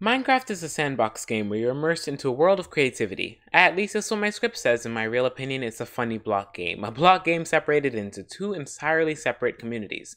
Minecraft is a sandbox game where you're immersed into a world of creativity. At least that's what my script says. In my real opinion, it's a funny block game. A block game separated into two entirely separate communities.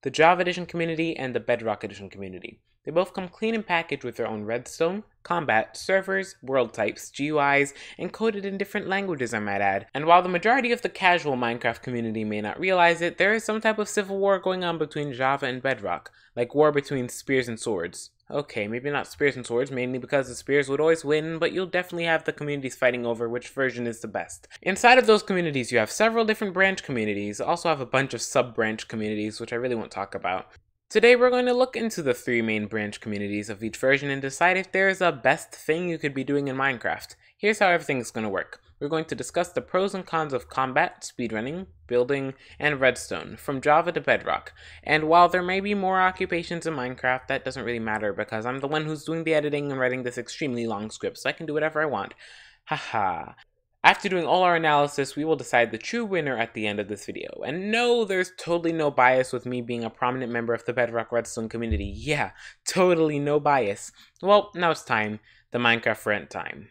The Java Edition community and the Bedrock Edition community. They both come clean and packaged with their own Redstone, combat, servers, world types, GUIs, and coded in different languages I might add. And while the majority of the casual Minecraft community may not realize it, there is some type of civil war going on between Java and Bedrock, like war between spears and swords. Okay, maybe not spears and swords, mainly because the spears would always win, but you'll definitely have the communities fighting over which version is the best. Inside of those communities, you have several different branch communities, also have a bunch of sub-branch communities, which I really won't talk about. Today we're going to look into the three main branch communities of each version and decide if there is a best thing you could be doing in Minecraft. Here's how everything is going to work. We're going to discuss the pros and cons of combat, speedrunning, building, and redstone, from Java to Bedrock. And while there may be more occupations in Minecraft, that doesn't really matter because I'm the one who's doing the editing and writing this extremely long script, so I can do whatever I want. Haha. After doing all our analysis, we will decide the true winner at the end of this video. And no, there's totally no bias with me being a prominent member of the Bedrock Redstone community. Yeah, totally no bias. Well, now it's time. The Minecraft Rant time.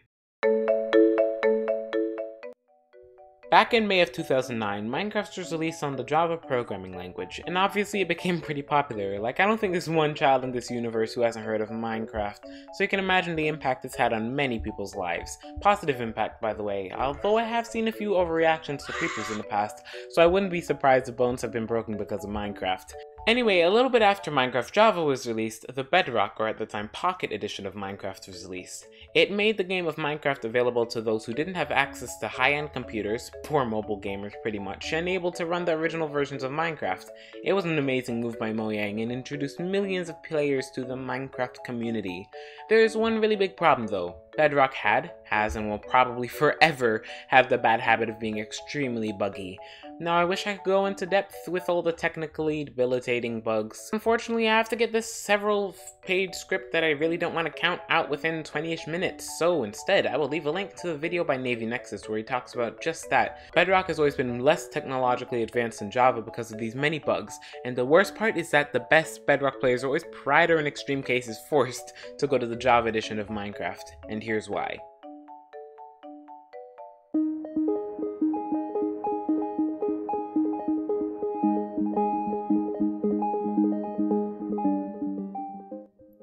Back in May of 2009, Minecraft was released on the Java programming language, and obviously it became pretty popular. Like, I don't think there's one child in this universe who hasn't heard of Minecraft, so you can imagine the impact it's had on many people's lives. Positive impact, by the way, although I have seen a few overreactions to creepers in the past, so I wouldn't be surprised if bones have been broken because of Minecraft. Anyway, a little bit after Minecraft Java was released, the Bedrock, or at the time Pocket Edition of Minecraft was released. It made the game of Minecraft available to those who didn't have access to high-end computers, poor mobile gamers pretty much, and able to run the original versions of Minecraft. It was an amazing move by Mojang and introduced millions of players to the Minecraft community. There is one really big problem though. Bedrock has, and will probably forever have the bad habit of being extremely buggy. Now I wish I could go into depth with all the technically debilitating bugs. Unfortunately, I have to get this several page script that I really don't want to count out within 20-ish minutes, so instead I will leave a link to the video by Navy Nexus where he talks about just that. Bedrock has always been less technologically advanced than Java because of these many bugs, and the worst part is that the best Bedrock players are always pried or in extreme cases forced to go to the Java edition of Minecraft, and here's why.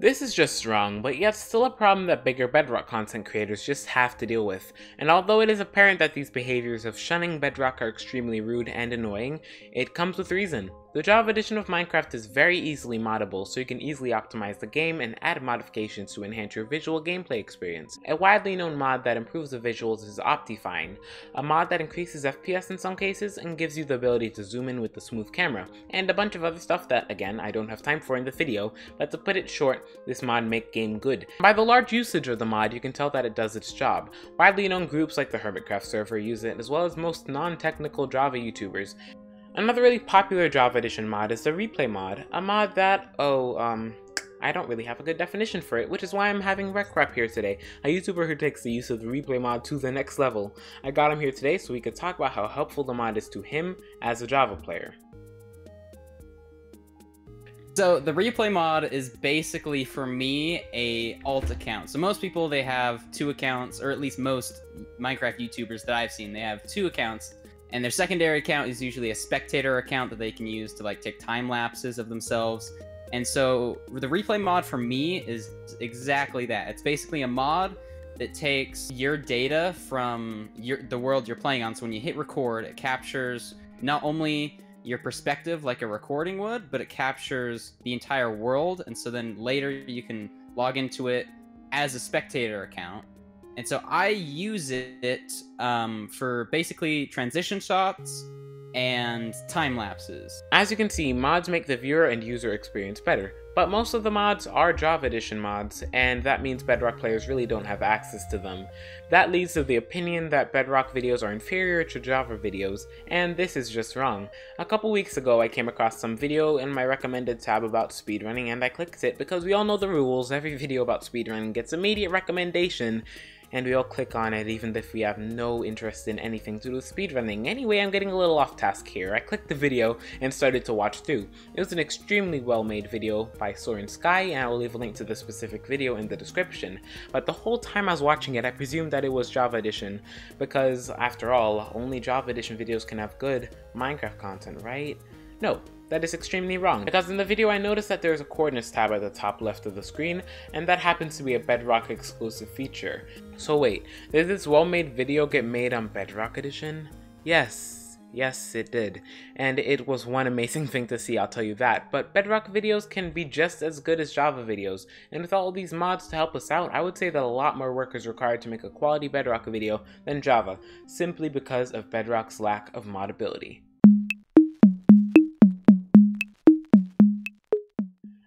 This is just wrong, but yet still a problem that bigger Bedrock content creators just have to deal with. And although it is apparent that these behaviors of shunning Bedrock are extremely rude and annoying, it comes with reason. The Java edition of Minecraft is very easily moddable, so you can easily optimize the game and add modifications to enhance your visual gameplay experience. A widely known mod that improves the visuals is Optifine, a mod that increases FPS in some cases and gives you the ability to zoom in with the smooth camera, and a bunch of other stuff that, again, I don't have time for in the video, but to put it short, this mod make game good. By the large usage of the mod, you can tell that it does its job. Widely known groups like the Hermitcraft server use it, as well as most non-technical Java YouTubers. Another really popular Java edition mod is the Replay mod, a mod that, I don't really have a good definition for it, which is why I'm having Recrap here today, a YouTuber who takes the use of the Replay mod to the next level. I got him here today so we could talk about how helpful the mod is to him as a Java player. So the Replay mod is basically, for me, a alt account. So most people, they have two accounts, or at least most Minecraft YouTubers that I've seen, they have two accounts. And their secondary account is usually a spectator account that they can use to like take time lapses of themselves. And so the Replay mod for me is exactly that. It's basically a mod that takes your data from the world you're playing on. So when you hit record, it captures not only your perspective like a recording would, but it captures the entire world. And so then later you can log into it as a spectator account. And so I use it for basically transition shots and time lapses. As you can see, mods make the viewer and user experience better, but most of the mods are Java edition mods, and that means Bedrock players really don't have access to them. That leads to the opinion that Bedrock videos are inferior to Java videos, and this is just wrong. A couple weeks ago I came across some video in my recommended tab about speedrunning, and I clicked it because we all know the rules. Every video about speedrunning gets immediate recommendation. and we all click on it even if we have no interest in anything to do with speedrunning. Anyway, I'm getting a little off task here. I clicked the video and started to watch through. It was an extremely well made video by Soren Sky, and I will leave a link to the specific video in the description. But the whole time I was watching it, I presumed that it was Java Edition, because after all, only Java Edition videos can have good Minecraft content, right? No, that is extremely wrong, because in the video I noticed that there is a coordinates tab at the top left of the screen, and that happens to be a Bedrock exclusive feature. So wait, did this well-made video get made on Bedrock Edition? Yes, it did, and it was one amazing thing to see, I'll tell you that. But Bedrock videos can be just as good as Java videos, and with all these mods to help us out, I would say that a lot more work is required to make a quality Bedrock video than Java, simply because of Bedrock's lack of modability.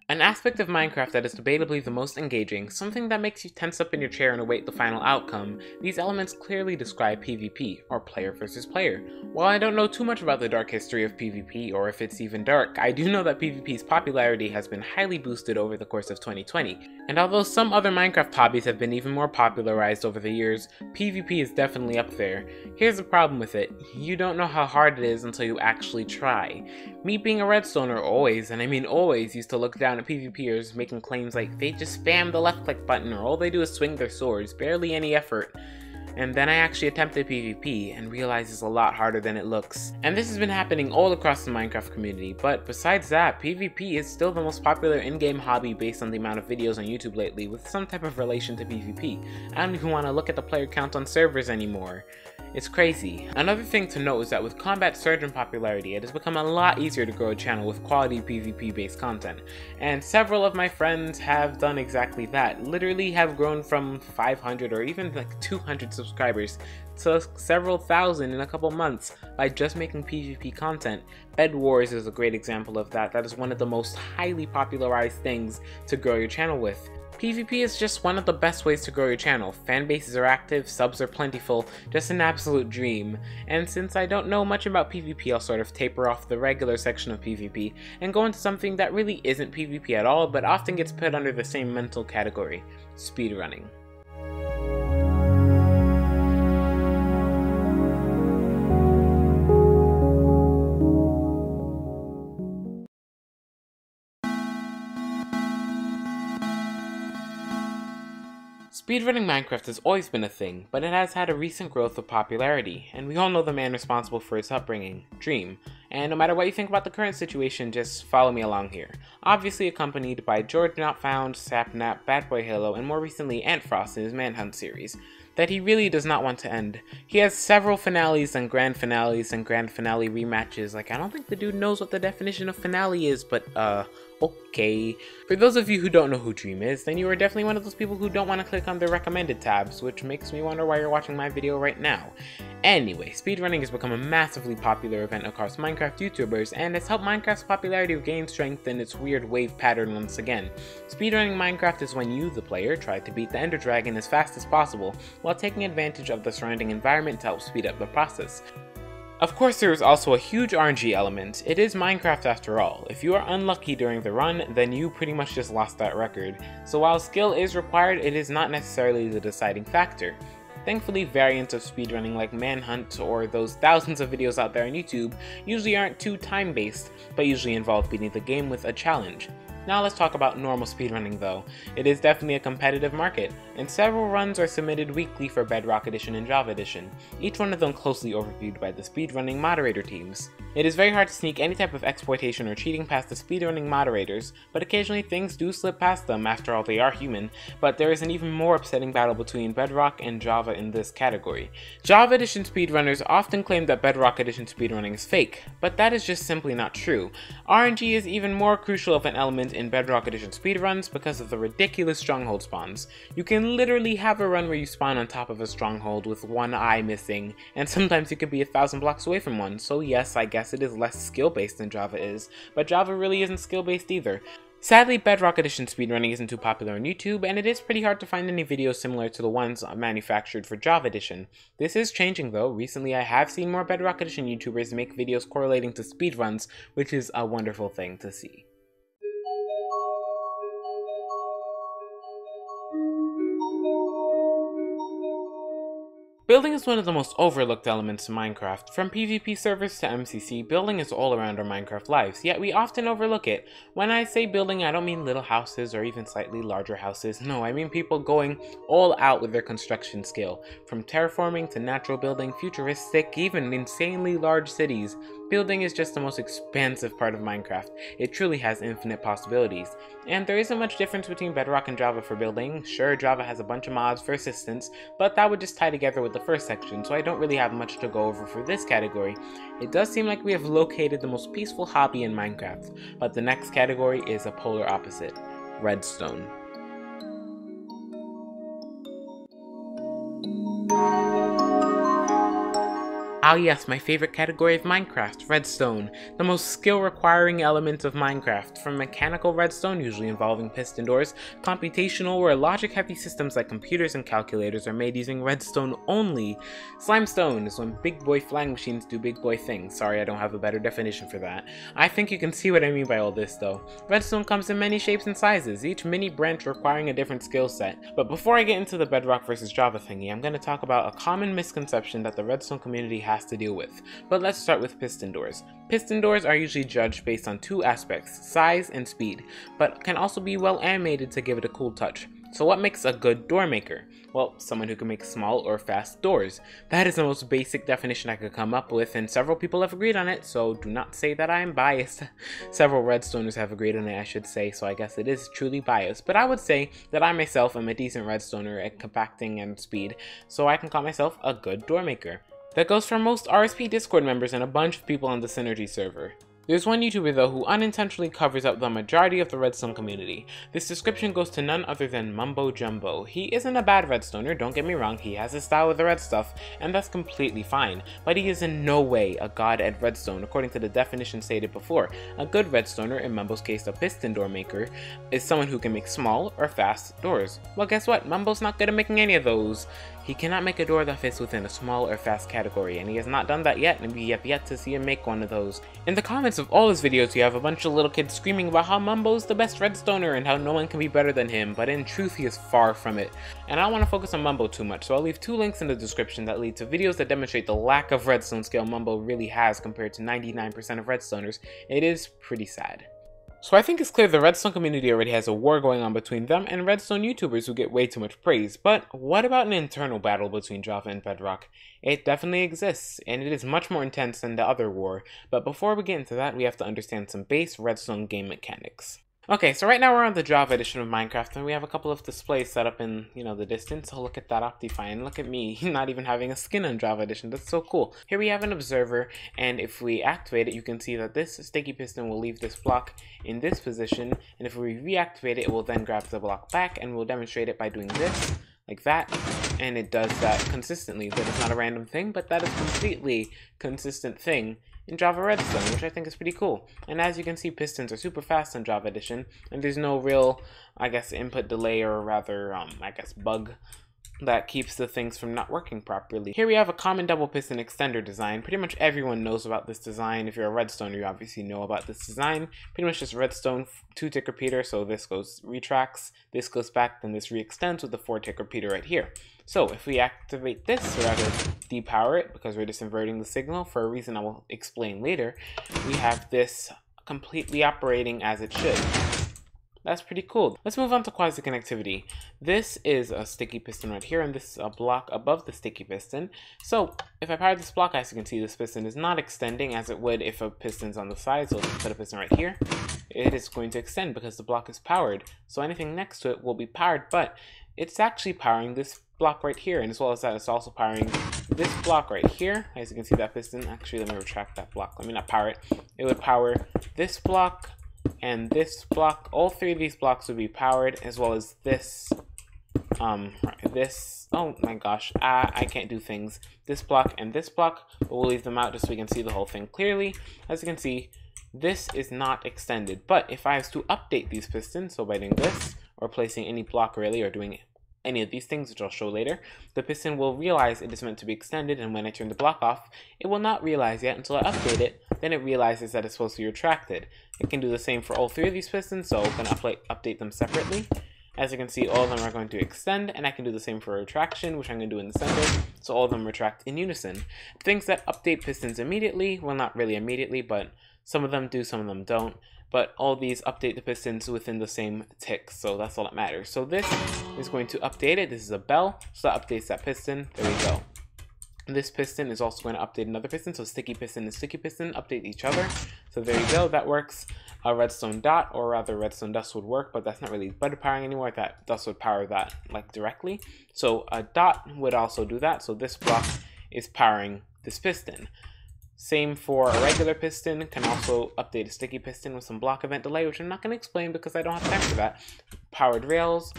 An aspect of Minecraft that is debatably the most engaging, something that makes you tense up in your chair and await the final outcome, these elements clearly describe PvP, or player versus player. While I don't know too much about the dark history of PvP, or if it's even dark, I do know that PvP's popularity has been highly boosted over the course of 2020. And although some other Minecraft hobbies have been even more popularized over the years, PvP is definitely up there. Here's the problem with it: you don't know how hard it is until you actually try. Me being a Redstoner always, and I mean always, used to look down at PvPers making claims like they just spam the left click button or all they do is swing their swords, barely any effort. And then I actually attempted PvP and realized it's a lot harder than it looks. And this has been happening all across the Minecraft community, but besides that, PvP is still the most popular in-game hobby based on the amount of videos on YouTube lately with some type of relation to PvP. I don't even want to look at the player count on servers anymore. It's crazy. Another thing to note is that with combat surge in popularity, it has become a lot easier to grow a channel with quality PvP based content. And several of my friends have done exactly that, literally have grown from 500 or even like 200 subscribers to several thousand in a couple months by just making PvP content. Bed Wars is a great example of that. That is one of the most highly popularized things to grow your channel with. PvP is just one of the best ways to grow your channel. Fan bases are active, subs are plentiful, just an absolute dream. And since I don't know much about PvP, I'll sort of taper off the regular section of PvP and go into something that really isn't PvP at all, but often gets put under the same mental category: speedrunning. Speedrunning Minecraft has always been a thing, but it has had a recent growth of popularity, and we all know the man responsible for its upbringing, Dream. And no matter what you think about the current situation, just follow me along here. Obviously accompanied by George Not Found, Sapnap, Bad Boy Halo, and more recently Antfrost in his Manhunt series, that he really does not want to end. He has several finales and grand finale rematches. Like, I don't think the dude knows what the definition of finale is, but okay. For those of you who don't know who Dream is, then you are definitely one of those people who don't want to click on the recommended tabs, which makes me wonder why you're watching my video right now. Anyway, speedrunning has become a massively popular event across Minecraft YouTubers, and has helped Minecraft's popularity gain strength in its weird wave pattern once again. Speedrunning Minecraft is when you, the player, try to beat the Ender Dragon as fast as possible, while taking advantage of the surrounding environment to help speed up the process. Of course, there is also a huge RNG element. It is Minecraft after all. If you are unlucky during the run, then you pretty much just lost that record. So while skill is required, it is not necessarily the deciding factor. Thankfully, variants of speedrunning like Manhunt or those thousands of videos out there on YouTube usually aren't too time-based, but usually involve beating the game with a challenge. Now let's talk about normal speedrunning though. It is definitely a competitive market, and several runs are submitted weekly for Bedrock Edition and Java Edition, each one of them closely overviewed by the speedrunning moderator teams. It is very hard to sneak any type of exploitation or cheating past the speedrunning moderators, but occasionally things do slip past them. After all, they are human. But there is an even more upsetting battle between Bedrock and Java in this category. Java Edition speedrunners often claim that Bedrock Edition speedrunning is fake, but that is just simply not true. RNG is even more crucial of an element in Bedrock Edition speedruns because of the ridiculous stronghold spawns. You can literally have a run where you spawn on top of a stronghold with one eye missing, and sometimes you could be 1,000 blocks away from one, so yes, I guess it is less skill-based than Java is, but Java really isn't skill-based either. Sadly, Bedrock Edition speedrunning isn't too popular on YouTube, and it is pretty hard to find any videos similar to the ones manufactured for Java Edition. This is changing though. Recently I have seen more Bedrock Edition YouTubers make videos correlating to speedruns, which is a wonderful thing to see. Building is one of the most overlooked elements in Minecraft. From PvP servers to MCC, building is all around our Minecraft lives, yet we often overlook it. When I say building, I don't mean little houses or even slightly larger houses. No, I mean people going all out with their construction skill. From terraforming to natural building, futuristic, even insanely large cities, building is just the most expansive part of Minecraft. It truly has infinite possibilities. And there isn't much difference between Bedrock and Java for building. Sure, Java has a bunch of mods for assistance, but that would just tie together with the first section, so I don't really have much to go over for this category. It does seem like we have located the most peaceful hobby in Minecraft, but the next category is a polar opposite: Redstone. Ah yes, my favorite category of Minecraft, Redstone, the most skill-requiring element of Minecraft, from mechanical redstone, usually involving piston doors, computational, where logic-heavy systems like computers and calculators are made using redstone only. Slimestone is when big boy flying machines do big boy things. Sorry, I don't have a better definition for that. I think you can see what I mean by all this though. Redstone comes in many shapes and sizes, each mini branch requiring a different skill set. But before I get into the Bedrock versus Java thingy, I'm going to talk about a common misconception that the redstone community has to deal with. But let's start with piston doors. Piston doors are usually judged based on two aspects, size and speed, but can also be well animated to give it a cool touch. So what makes a good door maker? Well, someone who can make small or fast doors. That is the most basic definition I could come up with, and several people have agreed on it, so do not say that I am biased. Several redstoners have agreed on it, I should say, so I guess it is truly biased. But I would say that I myself am a decent redstoner at compacting and speed, so I can call myself a good door maker. That goes for most RSP Discord members and a bunch of people on the Synergy server. There's one YouTuber though who unintentionally covers up the majority of the redstone community. This description goes to none other than Mumbo Jumbo. He isn't a bad redstoner, don't get me wrong, he has his style with the red stuff, and that's completely fine, but he is in no way a god at redstone according to the definition stated before. A good redstoner, in Mumbo's case a piston door maker, is someone who can make small or fast doors. Well, guess what? Mumbo's not good at making any of those. He cannot make a door that fits within a small or fast category, and he has not done that yet, and we have yet to see him make one of those. In the comments of all his videos, you have a bunch of little kids screaming about how Mumbo's the best redstoner and how no one can be better than him, but in truth he is far from it. And I don't want to focus on Mumbo too much, so I'll leave two links in the description that lead to videos that demonstrate the lack of redstone skill Mumbo really has compared to 99% of redstoners. It is pretty sad. So I think it's clear the redstone community already has a war going on between them and redstone YouTubers who get way too much praise, but what about an internal battle between Java and Bedrock? It definitely exists, and it is much more intense than the other war, but before we get into that, we have to understand some base redstone game mechanics. Okay, so right now we're on the Java edition of Minecraft, and we have a couple of displays set up in, the distance. Oh, look at that Optifine. Look at me, not even having a skin on Java edition. That's so cool. Here we have an observer, and if we activate it, you can see that this sticky piston will leave this block in this position, and if we reactivate it, it will then grab the block back, and we'll demonstrate it by doing this, like that, and it does that consistently. That is not a random thing, but that is a completely consistent thing in Java Redstone, which I think is pretty cool. And as you can see, pistons are super fast in Java Edition, and there's no real, input delay, or rather, bug that keeps the things from not working properly. Here we have a common double piston extender design. Pretty much everyone knows about this design. If you're a redstoner, you obviously know about this design. Pretty much just redstone 2-tick repeater, so this goes retracts, this goes back, then this re-extends with the 4-tick repeater right here. So if we activate this, or rather depower it, because we're just inverting the signal for a reason I will explain later, we have this completely operating as it should. That's pretty cool. Let's move on to quasi connectivity. This is a sticky piston right here, and this is a block above the sticky piston. So if I power this block, as you can see, this piston is not extending as it would if a piston's on the side. So let's put a piston right here. It is going to extend because the block is powered. So anything next to it will be powered, but it's actually powering this block right here, and as well as that, it's also powering this block right here. As you can see, that piston, actually, let me retract that block. Let me not power it. It would power this block and this block. All three of these blocks would be powered, as well as this, oh my gosh, I can't do things. This block and this block, but we'll leave them out just so we can see the whole thing clearly. As you can see, this is not extended, but if I was to update these pistons, so by doing this, or placing any block really, or doing any of these things, which I'll show later, the piston will realize it is meant to be extended, and when I turn the block off, it will not realize yet until I update it. Then it realizes that it's supposed to be retracted. It can do the same for all three of these pistons, so I'm going to update them separately. As you can see, all of them are going to extend, and I can do the same for retraction, which I'm going to do in the center, so all of them retract in unison. Things that update pistons immediately, well, not really immediately, but some of them do, some of them don't. But all these update the pistons within the same tick, so that's all that matters. So this is going to update it. This is a bell, so that updates that piston. There we go. This piston is also going to update another piston, so sticky piston and sticky piston update each other. So there you go, that works. A redstone dot, or rather redstone dust would work, but that's not really button powering anymore. That dust would power that like directly. So a dot would also do that, so this block is powering this piston. Same for a regular piston, can also update a sticky piston with some block event delay, which I'm not going to explain because I don't have time for that. Powered rails,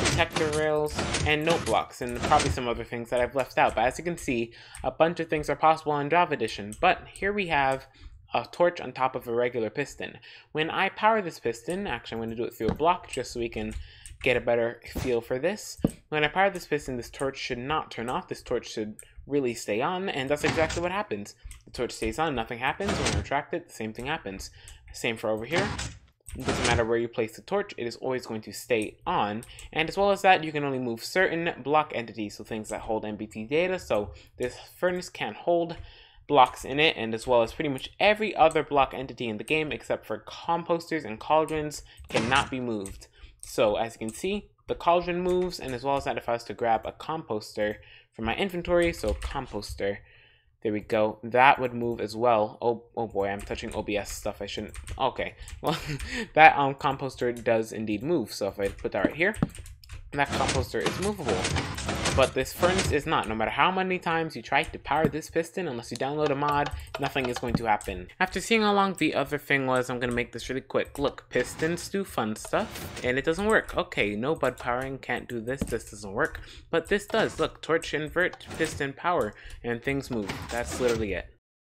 detector rails, and note blocks, and probably some other things that I've left out. But as you can see, a bunch of things are possible in Java Edition. But here we have a torch on top of a regular piston. When I power this piston, actually I'm going to do it through a block just so we can get a better feel for this. When I power this piston, this torch should not turn off. This torch should really stay on, and that's exactly what happens. The torch stays on, nothing happens. When I retract it, the same thing happens. Same for over here. It doesn't matter where you place the torch, it is always going to stay on. And as well as that, you can only move certain block entities, so things that hold MBT data. So this furnace can't hold blocks in it, and as well as pretty much every other block entity in the game except for composters and cauldrons cannot be moved. So as you can see, the cauldron moves, and as well as that, if I was to grab a composter from my inventory, so composter, there we go, that would move as well. Oh boy, I'm touching OBS stuff I shouldn't. Okay, well, that composter does indeed move. So if I put that right here, that composter is movable. But this furnace is not. No matter how many times you try to power this piston, unless you download a mod, nothing is going to happen. After seeing how long the other thing was, I'm going to make this really quick. Look, pistons do fun stuff, and it doesn't work. Okay, no bud powering, can't do this, this doesn't work. But this does. Look, torch invert, piston power, and things move. That's literally it.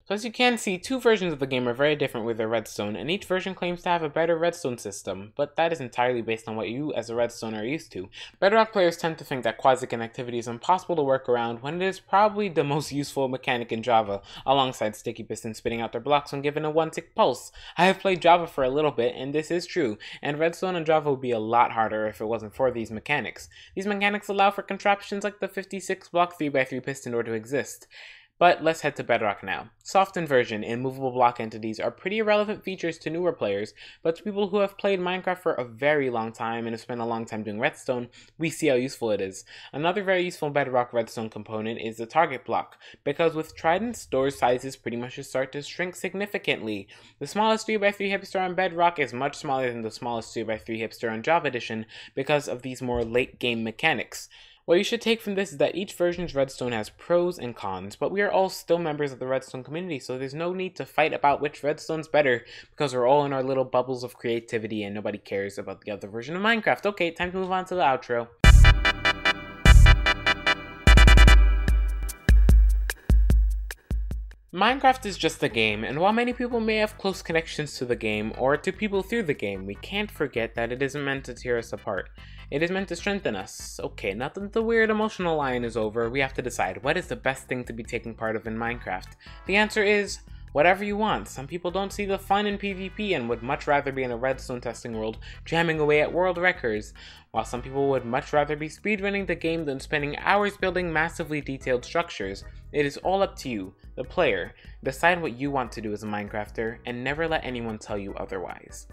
So as you can see, two versions of the game are very different with their redstone, and each version claims to have a better redstone system, but that is entirely based on what you as a redstone are used to. Bedrock players tend to think that quasi-connectivity is impossible to work around when it is probably the most useful mechanic in Java, alongside sticky pistons spitting out their blocks when given a 1-tick pulse. I have played Java for a little bit, and this is true, and redstone on Java would be a lot harder if it wasn't for these mechanics. These mechanics allow for contraptions like the 56 block 3x3 piston door to exist. But let's head to Bedrock now. Soft inversion and movable block entities are pretty irrelevant features to newer players, but to people who have played Minecraft for a very long time and have spent a long time doing redstone, we see how useful it is. Another very useful Bedrock redstone component is the target block, because with tridents, door sizes pretty much just start to shrink significantly. The smallest 3x3 hipster on Bedrock is much smaller than the smallest 3x3 hipster on Java Edition because of these more late game mechanics. What you should take from this is that each version's redstone has pros and cons, but we are all still members of the redstone community, so there's no need to fight about which redstone's better, because we're all in our little bubbles of creativity and nobody cares about the other version of Minecraft. Okay, time to move on to the outro. Minecraft is just a game, and while many people may have close connections to the game, or to people through the game, we can't forget that it isn't meant to tear us apart. It is meant to strengthen us. Okay, now that the weird emotional line is over, we have to decide what is the best thing to be taking part of in Minecraft. The answer is whatever you want. Some people don't see the fun in PvP and would much rather be in a redstone testing world, jamming away at world records, while some people would much rather be speedrunning the game than spending hours building massively detailed structures. It is all up to you, the player. Decide what you want to do as a Minecrafter, and never let anyone tell you otherwise.